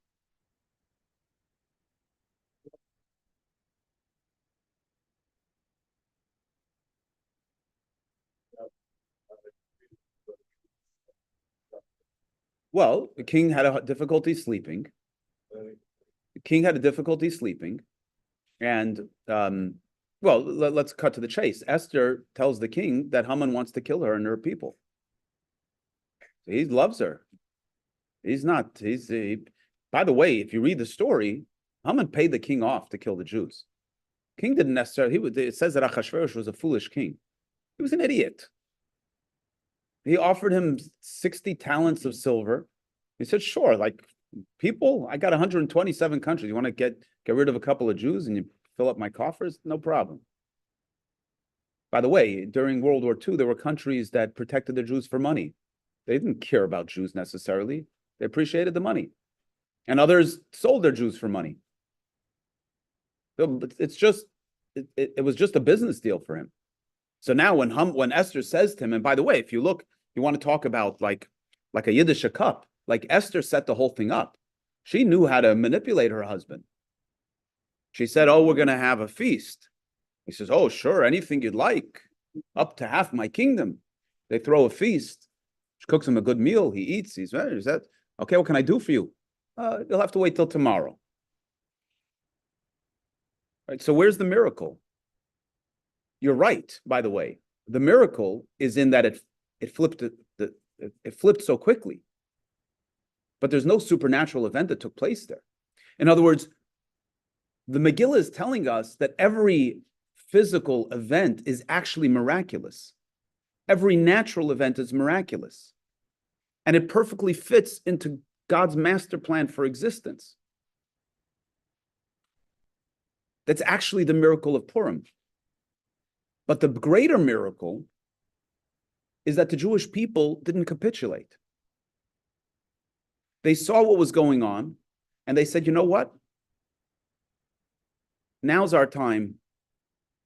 Well, the king had a difficulty sleeping. The king had a difficulty sleeping. And, well, let's cut to the chase. Esther tells the king that Haman wants to kill her and her people. He loves her. He's not, by the way, if you read the story, Haman paid the king off to kill the Jews. King didn't necessarily, it says that Achashverosh was a foolish king. He was an idiot. He offered him 60 talents of silver. He said, sure, like people, I got 127 countries. You want to get rid of a couple of Jews and you fill up my coffers? No problem. By the way, during World War II, there were countries that protected the Jews for money. They didn't care about Jews necessarily. They appreciated the money. And others sold their Jews for money. It's just, it was just a business deal for him. So now when Esther says to him, and by the way, if you look, you want to talk about like a Yiddish cup, like Esther set the whole thing up. She knew how to manipulate her husband. She said, oh, we're going to have a feast. He says, oh, sure, anything you'd like, up to half my kingdom. They throw a feast. She cooks him a good meal. He eats. He's, is that, okay, what can I do for you? You'll have to wait till tomorrow. Right, so where's the miracle? You're right, by the way. The miracle is in that it flipped so quickly. But there's no supernatural event that took place there. In other words, the Megillah is telling us that every physical event is actually miraculous. Every natural event is miraculous. And it perfectly fits into God's master plan for existence. That's actually the miracle of Purim. But the greater miracle is that the Jewish people didn't capitulate. They saw what was going on, and they said, you know what? Now's our time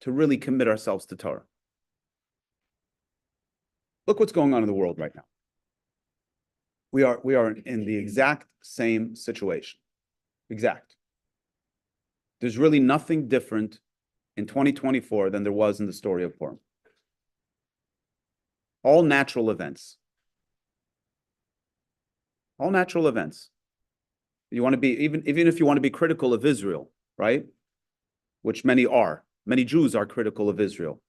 to really commit ourselves to Torah. Look what's going on in the world right now. We are in the exact same situation. Exact. There's really nothing different in 2024 than there was in the story of Purim. All natural events. All natural events. You want to be, even if you want to be critical of Israel, right? Which many are. Many Jews are critical of Israel,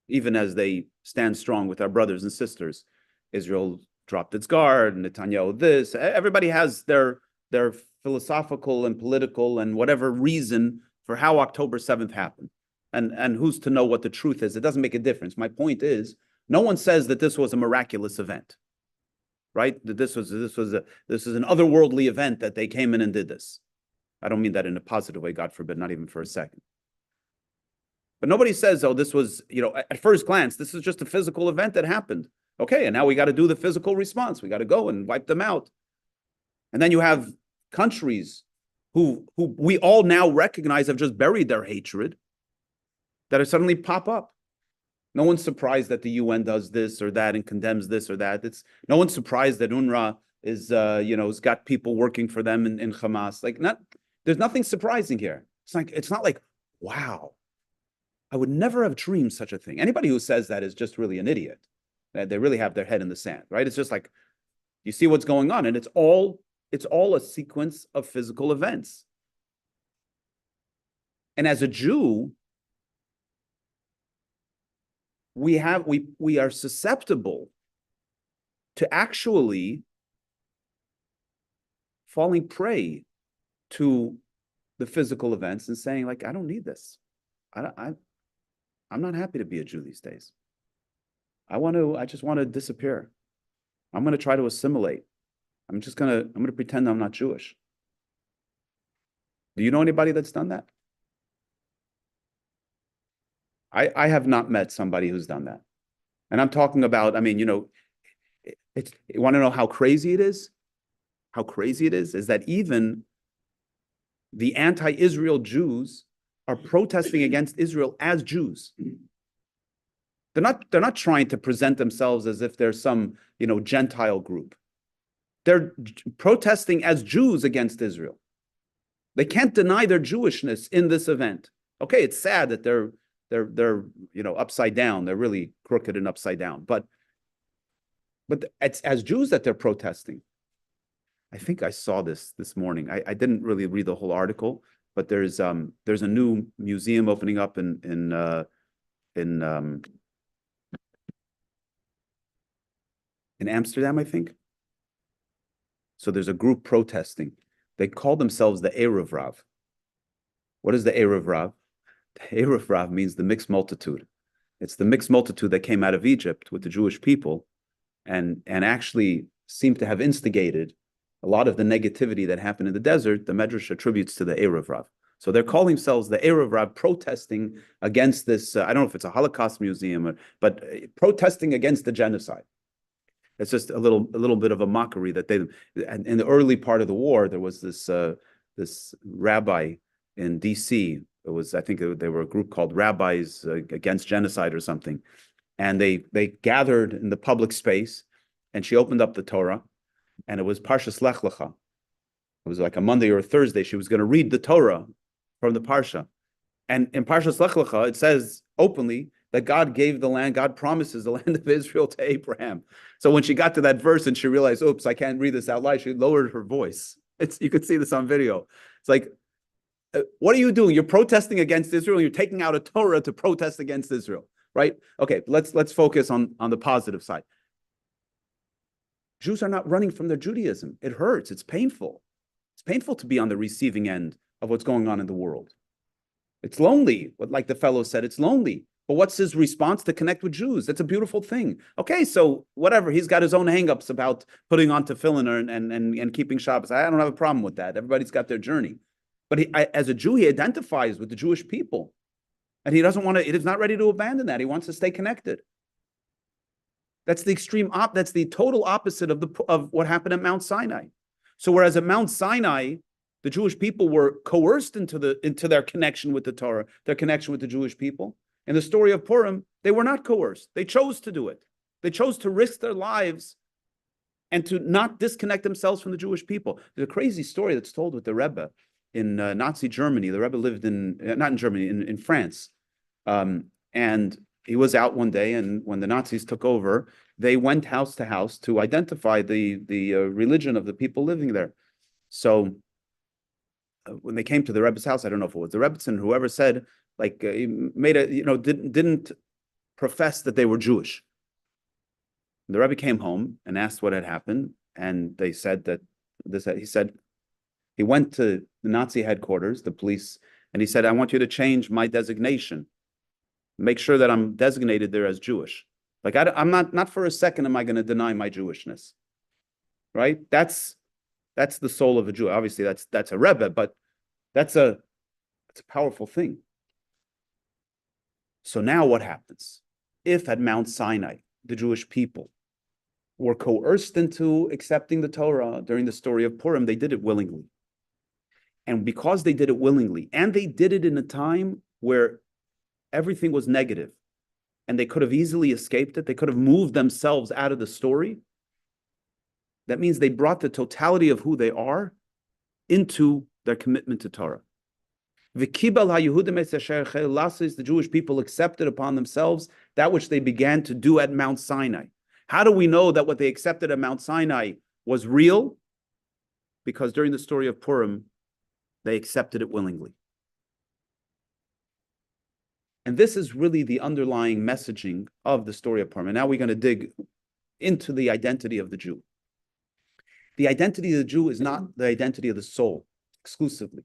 even as they stand strong with our brothers and sisters. Israel dropped its guard, Netanyahu this. Everybody has their philosophical and political and whatever reason for how October 7th happened. And who's to know what the truth is? It doesn't make a difference. My point is, no one says that this was a miraculous event, right? That this is an otherworldly event that they came in and did this. I don't mean that in a positive way, God forbid, not even for a second. But nobody says, oh, this was, at first glance, this is just a physical event that happened. Okay, and now we got to do the physical response. We got to go and wipe them out. And then you have countries who we all now recognize have just buried their hatred, that are suddenly pop up. No one's surprised that the UN does this or that and condemns this or that. No one's surprised that UNRWA is, has got people working for them in Hamas. There's nothing surprising here. It's not like, wow, I would never have dreamed such a thing. Anybody who says that is just really an idiot. They really have their head in the sand, right? It's just like, you see what's going on, and it's all a sequence of physical events. And as a Jew, we are susceptible to actually falling prey to the physical events and saying, like, I don't need this. I'm not happy to be a Jew these days. I just want to disappear. I'm going to try to assimilate. I'm going to pretend I'm not Jewish. Do you know anybody that's done that? I have not met somebody who's done that. And I'm talking about, you want to know how crazy it is? How crazy it is that even the anti-Israel Jews are protesting against Israel as Jews. They're not trying to present themselves as if they're some, Gentile group. They're protesting as Jews against Israel. They can't deny their Jewishness in this event. Okay, it's sad that they're upside down. They're really crooked and upside down. But it's as Jews that they're protesting. I think I saw this morning. I didn't really read the whole article, but there's a new museum opening up in Amsterdam, I think. So there's a group protesting. They call themselves the Erev Rav. What is the Erev Rav? The Erev Rav means the mixed multitude. It's the mixed multitude that came out of Egypt with the Jewish people and actually seemed to have instigated a lot of the negativity that happened in the desert. The Medrash attributes to the Erev Rav. So they're calling themselves the Erev Rav, protesting against this. I don't know if it's a Holocaust museum, but protesting against the genocide. It's just a little bit of a mockery that they. And in the early part of the war, there was this rabbi in D.C. It was, I think they were a group called Rabbis Against Genocide or something, and they gathered in the public space, and she opened up the Torah, and it was Parshas Lech Lecha. It was like a Monday or a Thursday. She was going to read the Torah from the Parsha, and in Parshas Lech Lecha it says openly that God gave the land, God promises the land of Israel to Abraham. So when she got to that verse and she realized, oops, I can't read this out loud, she lowered her voice. You could see this on video. It's like, what are you doing? You're protesting against Israel. You're taking out a Torah to protest against Israel, right? Okay, let's focus on the positive side. Jews are not running from their Judaism. It hurts. It's painful. It's painful to be on the receiving end of what's going on in the world. It's lonely. Like the fellow said, it's lonely. But what's his response? To connect with Jews. That's a beautiful thing. Okay, so whatever. He's got his own hangups about putting on tefillin and keeping Shabbos. I don't have a problem with that. Everybody's got their journey. But as a Jew, he identifies with the Jewish people. And he doesn't want to, he's not ready to abandon that. He wants to stay connected. That's the extreme that's the total opposite of what happened at Mount Sinai. So whereas at Mount Sinai, the Jewish people were coerced into their connection with the Torah, their connection with the Jewish people. In the story of Purim, they were not coerced. They chose to do it. They chose to risk their lives and to not disconnect themselves from the Jewish people. There's a crazy story that's told with the Rebbe in Nazi Germany. The Rebbe lived not in Germany, in France. And he was out one day, and when the Nazis took over, they went house to house to identify the religion of the people living there. So when they came to the Rebbe's house, I don't know if it was the Rebbetzin, whoever said, like he made didn't profess that they were Jewish. The Rebbe came home and asked what had happened, and they said that he said he went to the Nazi headquarters, the police, and he said, I want you to change my designation. Make sure that I'm designated there as Jewish. Like I'm not for a second am I going to deny my Jewishness. Right? That's the soul of a Jew. Obviously, that's a Rebbe, but that's a powerful thing. So now what happens? If at Mount Sinai, the Jewish people were coerced into accepting the Torah during the story of Purim, they did it willingly. And because they did it willingly, and they did it in a time where everything was negative, and they could have easily escaped it, they could have moved themselves out of the story, that means they brought the totality of who they are into their commitment to Torah. The Jewish people accepted upon themselves that which they began to do at Mount Sinai. How do we know that what they accepted at Mount Sinai was real? Because during the story of Purim, they accepted it willingly. And this is really the underlying messaging of the story of Purim. And now we're going to dig into the identity of the Jew. The identity of the Jew is not the identity of the soul exclusively.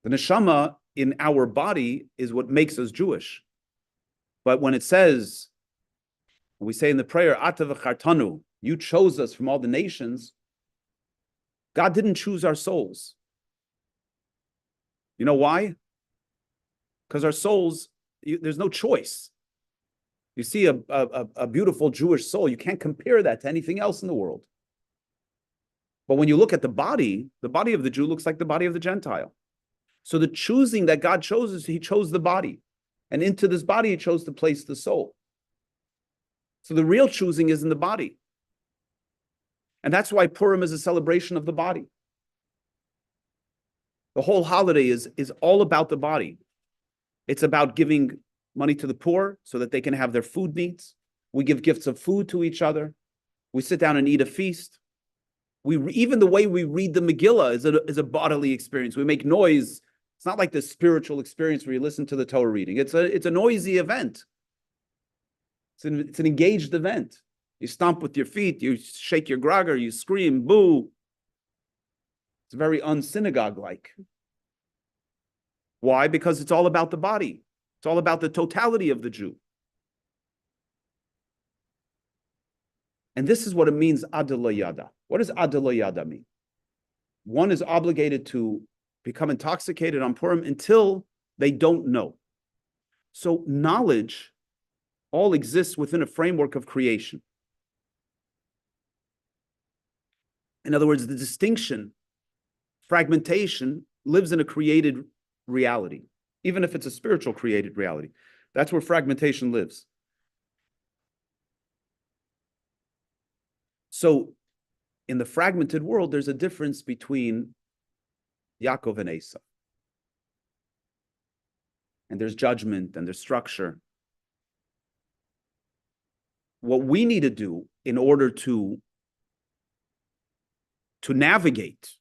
The neshama in our body is what makes us Jewish. But when it says, when we say in the prayer, Ata v'chartanu, you chose us from all the nations, God didn't choose our souls. You know why? Because our souls, there's no choice. You see a beautiful Jewish soul, you can't compare that to anything else in the world. But when you look at the body of the Jew looks like the body of the Gentile. So the choosing that God chose is he chose the body. And into this body, he chose to place the soul. So the real choosing is in the body. And that's why Purim is a celebration of the body. The whole holiday is all about the body. It's about giving money to the poor so that they can have their food needs. We give gifts of food to each other. We sit down and eat a feast. Even the way we read the Megillah is a bodily experience. We make noise. It's not like the spiritual experience where you listen to the Torah reading. It's a noisy event. It's an engaged event. You stomp with your feet, you shake your grogger, you scream, boo. It's very un-synagogue-like. Why? Because it's all about the body. It's all about the totality of the Jew. And this is what it means, adelo yada. What does adelo yada mean? One is obligated to become intoxicated on Purim until they don't know. So knowledge all exists within a framework of creation. In other words, the distinction, fragmentation, lives in a created reality, even if it's a spiritual created reality. That's where fragmentation lives. So in the fragmented world, there's a difference between Yaakov and Esau. And there's judgment and there's structure. What we need to do in order to navigate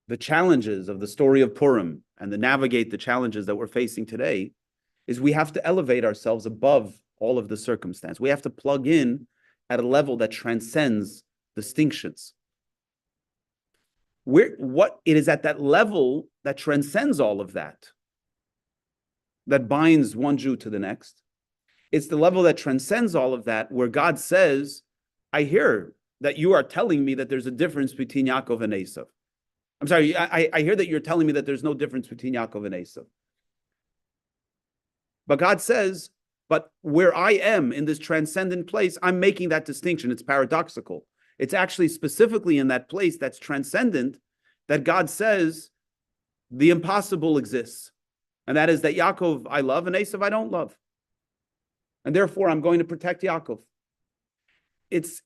the challenges of the story of Purim and to navigate the challenges that we're facing today is we have to elevate ourselves above all of the circumstance. We have to plug in at a level that transcends distinctions. What it is at that level that transcends all of that binds one Jew to the next. It's the level that transcends all of that where God says, I hear that you are telling me that there's a difference between Yaakov and Esau. I'm sorry, I hear that you're telling me that there's no difference between Yaakov and Esau. But God says, but where I am in this transcendent place, I'm making that distinction. It's paradoxical. It's actually specifically in that place that's transcendent that God says the impossible exists. And that is that Yaakov I love and Esau I don't love. And therefore I'm going to protect Yaakov. It's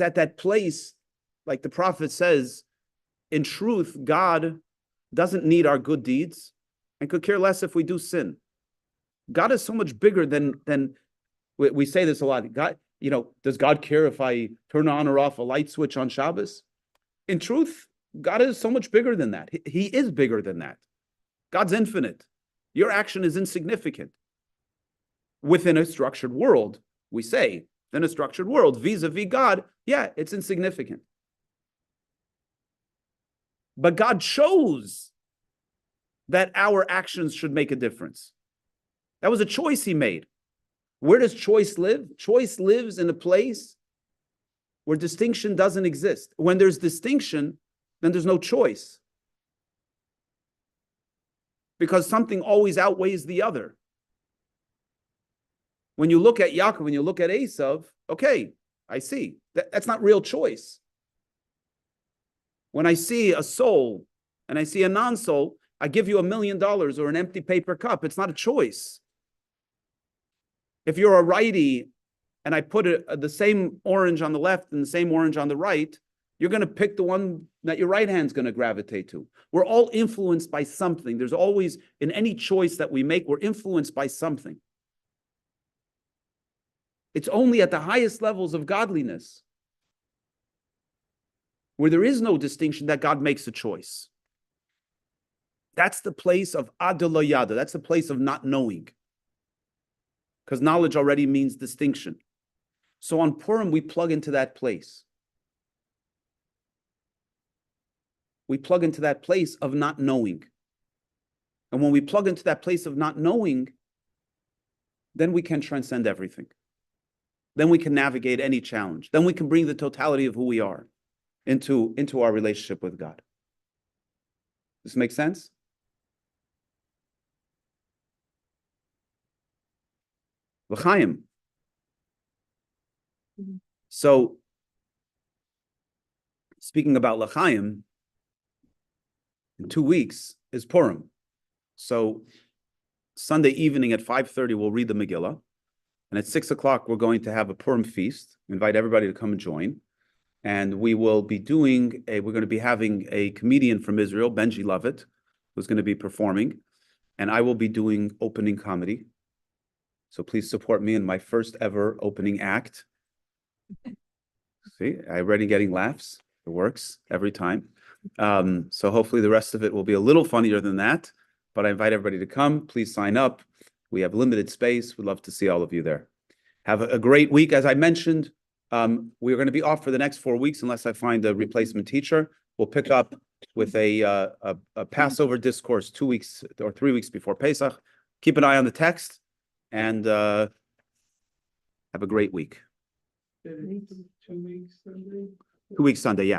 at that place, like the prophet says, in truth, God doesn't need our good deeds and could care less if we do sin. God is so much bigger than we say this a lot. God, does God care if I turn on or off a light switch on Shabbos? In truth, God is so much bigger than that. He is bigger than that. God's infinite. Your action is insignificant. Within a structured world, we say, in a structured world, vis-a-vis God, yeah, it's insignificant. But God chose that our actions should make a difference. That was a choice he made. Where does choice live? Choice lives in a place where distinction doesn't exist. When there's distinction, then there's no choice. Because something always outweighs the other. When you look at Yaakov, when you look at Esau, okay, I see. That's not real choice. When I see a soul and I see a non-soul, I give you $1 million or an empty paper cup. It's not a choice. If you're a righty and I put the same orange on the left and the same orange on the right, you're going to pick the one that your right hand's going to gravitate to. We're all influenced by something. There's always, in any choice that we make, we're influenced by something. It's only at the highest levels of godliness where there is no distinction that God makes a choice. That's the place of adelo yada. That's the place of not knowing. Because knowledge already means distinction. So on Purim, we plug into that place. We plug into that place of not knowing. And when we plug into that place of not knowing, then we can transcend everything. Then we can navigate any challenge. Then we can bring the totality of who we are into our relationship with God. Does this make sense? L'chaim. So, speaking about L'chaim, in 2 weeks is Purim. So, Sunday evening at 5:30, we'll read the Megillah. And at 6 o'clock, we're going to have a Purim feast. Invite everybody to come and join. And we will be we're going to be having a comedian from Israel, Benji Lovett, who's going to be performing. And I will be doing opening comedy. So please support me in my first ever opening act. See, I'm already getting laughs. It works every time. So hopefully the rest of it will be a little funnier than that. But I invite everybody to come. Please sign up. We have limited space. We'd love to see all of you there. Have a great week. As I mentioned, we're going to be off for the next 4 weeks unless I find a replacement teacher. We'll pick up with a Passover discourse 2 weeks or 3 weeks before Pesach. Keep an eye on the text and have a great week. 2 weeks Sunday. 2 weeks Sunday, yeah.